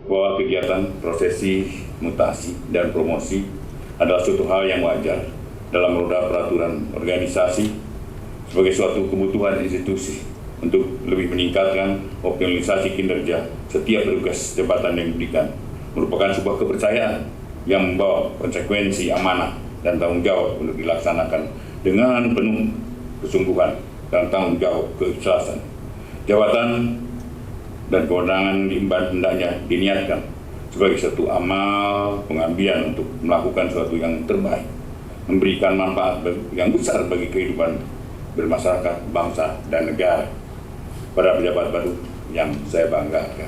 bahwa kegiatan prosesi, mutasi, dan promosi adalah suatu hal yang wajar dalam roda peraturan organisasi sebagai suatu kebutuhan institusi untuk lebih meningkatkan optimalisasi kinerja setiap petugas jabatan yang diberikan, merupakan sebuah kepercayaan yang membawa konsekuensi amanah dan tanggung jawab untuk dilaksanakan dengan penuh kesungguhan dan tanggung jawab keikhlasan. Jabatan dan kewenangan diemban hendaknya diniatkan sebagai satu amal pengabdian untuk melakukan sesuatu yang terbaik, memberikan manfaat yang besar bagi kehidupan bermasyarakat, bangsa, dan negara. Pada pejabat baru yang saya banggakan,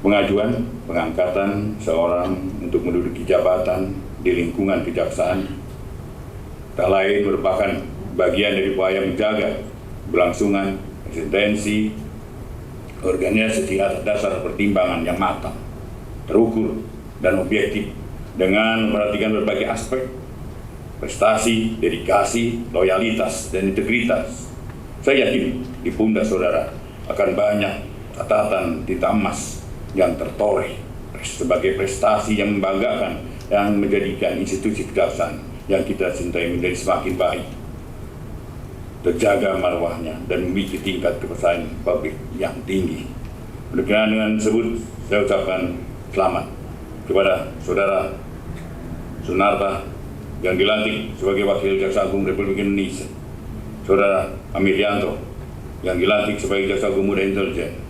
pengajuan pengangkatan seorang untuk menduduki jabatan di lingkungan kejaksaan tak lain merupakan bagian dari upaya menjaga berlangsungan eksistensi organisasi atas dasar pertimbangan yang matang, terukur, dan objektif dengan memperhatikan berbagai aspek prestasi, dedikasi, loyalitas, dan integritas. Saya yakin di pundak saudara akan banyak catatan tinta emas yang tertoreh sebagai prestasi yang membanggakan yang menjadikan institusi kejaksaan yang kita cintai menjadi semakin baik, terjaga marwahnya, dan memiliki tingkat kepercayaan publik yang tinggi. Berkenaan dengan tersebut, saya ucapkan selamat kepada Saudara Sunarta yang dilantik sebagai Wakil Jaksa Agung Republik Indonesia, Saudara Amir Yanto yang dilantik sebagai Jaksa Agung Muda Intelijen,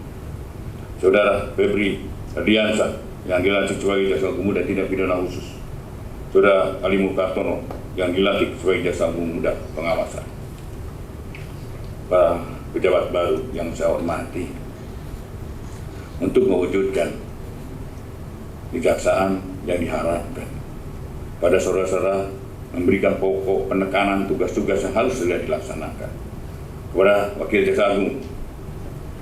Saudara Febri Ardiansa yang dilantik sebagai Jaksa Agung Muda Tindak Pidana Khusus, Saudara Ali Mukartono yang dilantik sebagai Jaksa Agung Muda Pengawasan. Para pejabat baru yang saya hormati, untuk mewujudkan kejaksaan yang diharapkan pada saudara-saudara, memberikan pokok penekanan tugas-tugas yang harus segera dilaksanakan. Kepada Wakil Jaksa Agung,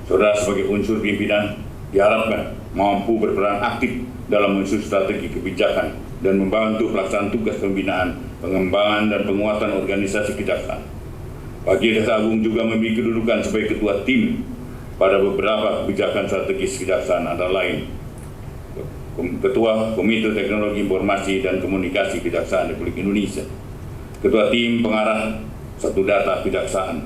saudara sebagai unsur pimpinan diharapkan mampu berperan aktif dalam menyusun strategi kebijakan dan membantu pelaksanaan tugas pembinaan, pengembangan, dan penguatan organisasi kejaksaan. Wakil Jaksa Agung juga memiliki kedudukan sebagai ketua tim pada beberapa kebijakan strategis kejaksaan, antara lain Ketua Komite Teknologi Informasi dan Komunikasi Kejaksaan Republik Indonesia, Ketua Tim Pengarah Satu Data Kejaksaan,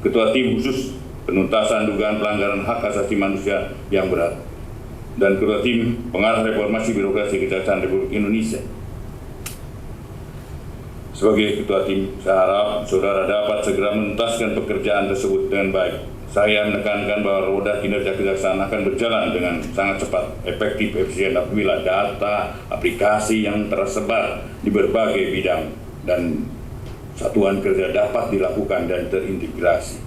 Ketua Tim Khusus Penuntasan Dugaan Pelanggaran Hak Asasi Manusia yang Berat, dan Ketua Tim Pengarah Reformasi Birokrasi Kejaksaan Republik Indonesia. Sebagai ketua tim, saya harap saudara dapat segera menuntaskan pekerjaan tersebut dengan baik. Saya menekankan bahwa roda kinerja kejaksaan akan berjalan dengan sangat cepat, efektif, efisien apabila data, aplikasi yang tersebar di berbagai bidang dan satuan kerja dapat dilakukan dan terintegrasi.